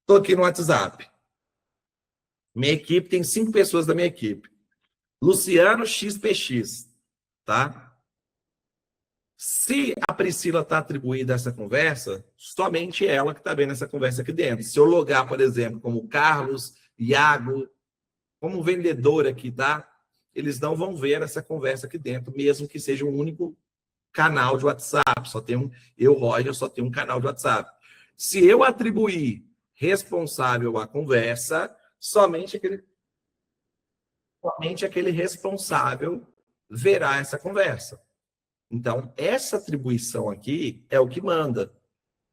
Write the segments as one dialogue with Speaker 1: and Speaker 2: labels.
Speaker 1: Estou aqui no WhatsApp. Minha equipe tem 5 pessoas da minha equipe. Luciano XPX, tá? Se a Priscila está atribuída a essa conversa, somente ela que está vendo essa conversa aqui dentro. Se eu logar, por exemplo, como Carlos, Iago, como vendedor aqui, tá? Eles não vão ver essa conversa aqui dentro, mesmo que seja um único canal de WhatsApp. Só tem eu, Roger, só tenho um canal de WhatsApp. Se eu atribuir responsável à conversa, somente aquele responsável verá essa conversa. Então, essa atribuição aqui é o que manda,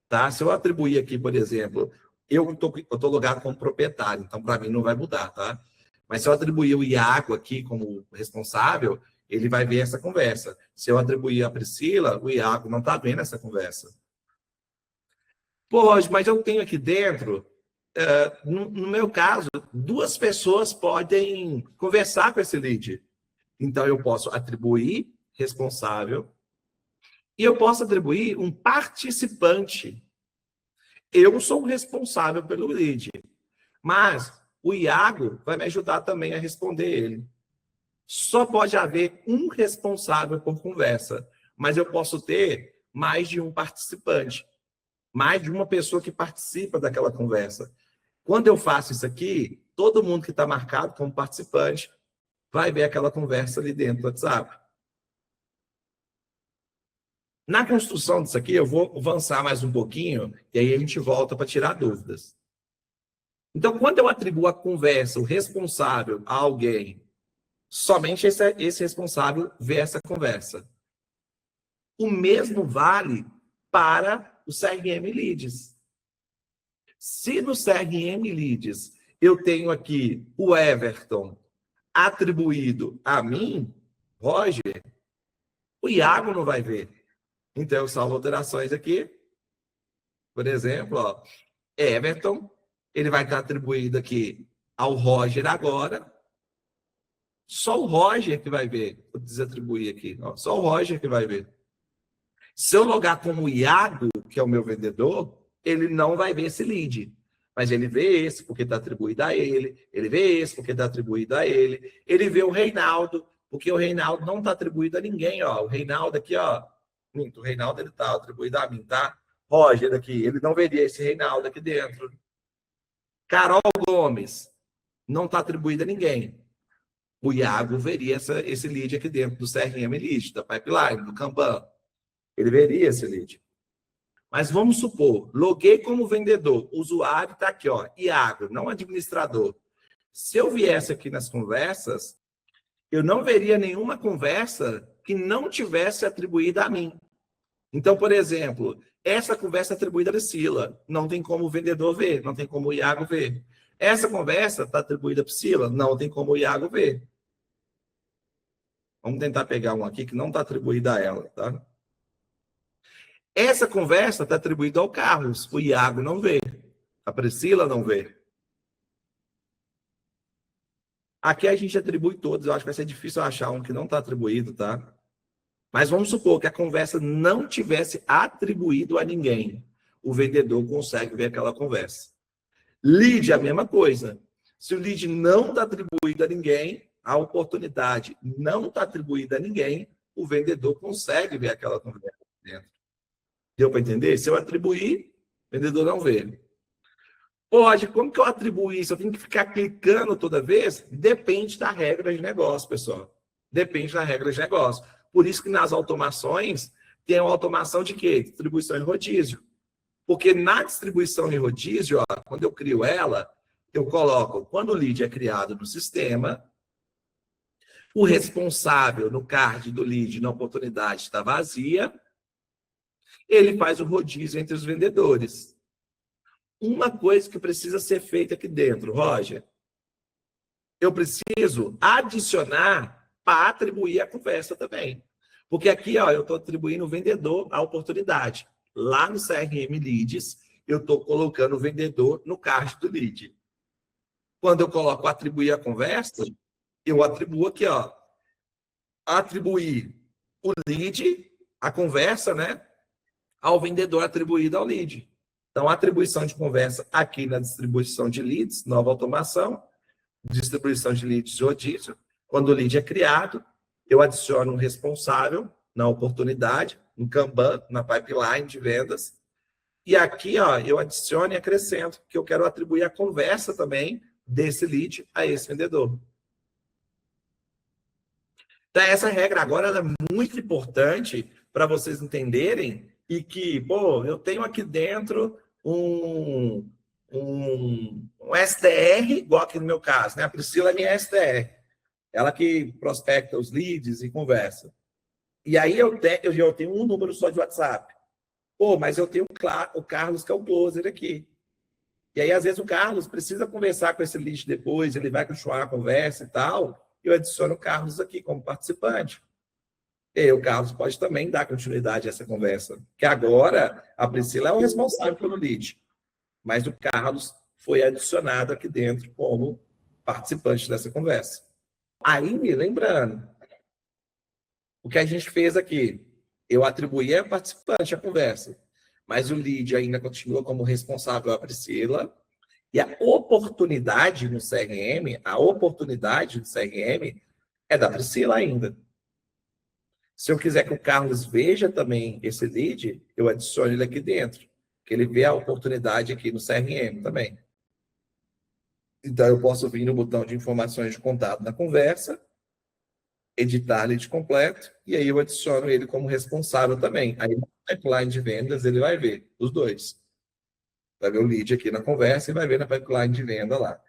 Speaker 1: tá? Se eu atribuir aqui, por exemplo, eu estou logado como proprietário, então para mim não vai mudar, tá? Mas se eu atribuir o Iago aqui como responsável, ele vai ver essa conversa. Se eu atribuir a Priscila, o Iago não está vendo essa conversa. Pô, mas eu tenho aqui dentro, no meu caso, 2 pessoas podem conversar com esse lead. Então, eu posso atribuir responsável e eu posso atribuir um participante. Eu sou o responsável pelo lead, mas o Iago vai me ajudar também a responder ele. Só pode haver um responsável por conversa, mas eu posso ter mais de um participante, mais de uma pessoa que participa daquela conversa. Quando eu faço isso aqui, todo mundo que está marcado como participante vai ver aquela conversa ali dentro do WhatsApp. Na construção disso aqui, eu vou avançar mais um pouquinho e aí a gente volta para tirar dúvidas. Então, quando eu atribuo a conversa, o responsável a alguém, somente esse responsável vê essa conversa. O mesmo vale para o CRM Leads. Se no CRM Leads eu tenho aqui o Everton atribuído a mim, Roger, o Iago não vai ver. Então, eu salvo alterações aqui. Por exemplo, ó, Everton, ele vai estar atribuído aqui ao Roger agora. Só o Roger que vai ver. Vou desatribuir aqui. Ó, só o Roger que vai ver. Se eu logar como Iago, que é o meu vendedor, ele não vai ver esse lead. Mas ele vê esse porque está atribuído a ele. Ele vê esse porque está atribuído a ele. Ele vê o Reinaldo, porque o Reinaldo não está atribuído a ninguém. Ó. O Reinaldo aqui, ó. O Reinaldo ele está atribuído a mim, tá? Roger aqui, ele não veria esse Reinaldo aqui dentro. Carol Gomes, não está atribuído a ninguém. O Iago veria esse lead aqui dentro do CRM Lead, da Pipeline, do Kanban. Ele veria esse lead. Mas vamos supor, loguei como vendedor, o usuário está aqui, ó, Iago, não administrador. Se eu viesse aqui nas conversas, eu não veria nenhuma conversa que não tivesse atribuída a mim. Então, por exemplo, essa conversa é atribuída a Priscila, não tem como o vendedor ver, não tem como o Iago ver. Essa conversa está atribuída a Priscila, não tem como o Iago ver. Vamos tentar pegar um aqui que não está atribuída a ela, tá? Essa conversa está atribuída ao Carlos, o Iago não vê, a Priscila não vê. Aqui a gente atribui todos, eu acho que vai ser difícil achar um que não está atribuído, tá? Mas vamos supor que a conversa não tivesse atribuído a ninguém. O vendedor consegue ver aquela conversa. Lead é a mesma coisa. Se o lead não está atribuído a ninguém, a oportunidade não está atribuída a ninguém, o vendedor consegue ver aquela conversa dentro. Deu para entender? Se eu atribuir, o vendedor não vê. Pode, como que eu atribuo isso? Eu tenho que ficar clicando toda vez? Depende da regra de negócio, pessoal. Depende da regra de negócio. Por isso que nas automações tem uma automação de quê? Distribuição em rodízio. Porque na distribuição em rodízio, ó, quando eu crio ela, eu coloco, quando o lead é criado no sistema, o responsável no card do lead na oportunidade está vazia, ele faz o rodízio entre os vendedores. Uma coisa que precisa ser feita aqui dentro, Roger, eu preciso adicionar para atribuir a conversa também. Porque aqui, ó, eu estou atribuindo o vendedor à oportunidade. Lá no CRM Leads, eu estou colocando o vendedor no card do lead. Quando eu coloco atribuir a conversa, eu atribuo aqui, ó, atribuir o lead, a conversa, né, ao vendedor atribuído ao lead. Então, atribuição de conversa aqui na distribuição de leads, nova automação, distribuição de leads de rodízio. Quando o lead é criado, eu adiciono um responsável na oportunidade, no Kanban, na pipeline de vendas. E aqui, ó, eu adiciono e acrescento, que eu quero atribuir a conversa também desse lead a esse vendedor. Então, essa regra agora ela é muito importante para vocês entenderem e que, pô, eu tenho aqui dentro um SDR, igual aqui no meu caso, né? A Priscila é minha SDR. Ela que prospecta os leads e conversa. E aí eu tenho um número só de WhatsApp. Pô, mas eu tenho o Carlos, que é o closer aqui. E aí, às vezes, o Carlos precisa conversar com esse lead depois, ele vai continuar a conversa e tal. Eu adiciono o Carlos aqui como participante. E aí, o Carlos pode também dar continuidade a essa conversa. Que agora, a Priscila é o responsável pelo lead. Mas o Carlos foi adicionado aqui dentro como participante dessa conversa. Aí, lembrando, o que a gente fez aqui, eu atribuí a participante a conversa, mas o lead ainda continua como responsável a Priscila, e a oportunidade no CRM, é da Priscila ainda. Se eu quiser que o Carlos veja também esse lead, eu adiciono ele aqui dentro, que ele vê a oportunidade aqui no CRM também. Então, eu posso vir no botão de informações de contato na conversa, editar lead completo, e aí eu adiciono ele como responsável também. Aí no pipeline de vendas ele vai ver os dois. Vai ver o lead aqui na conversa e vai ver na pipeline de venda lá.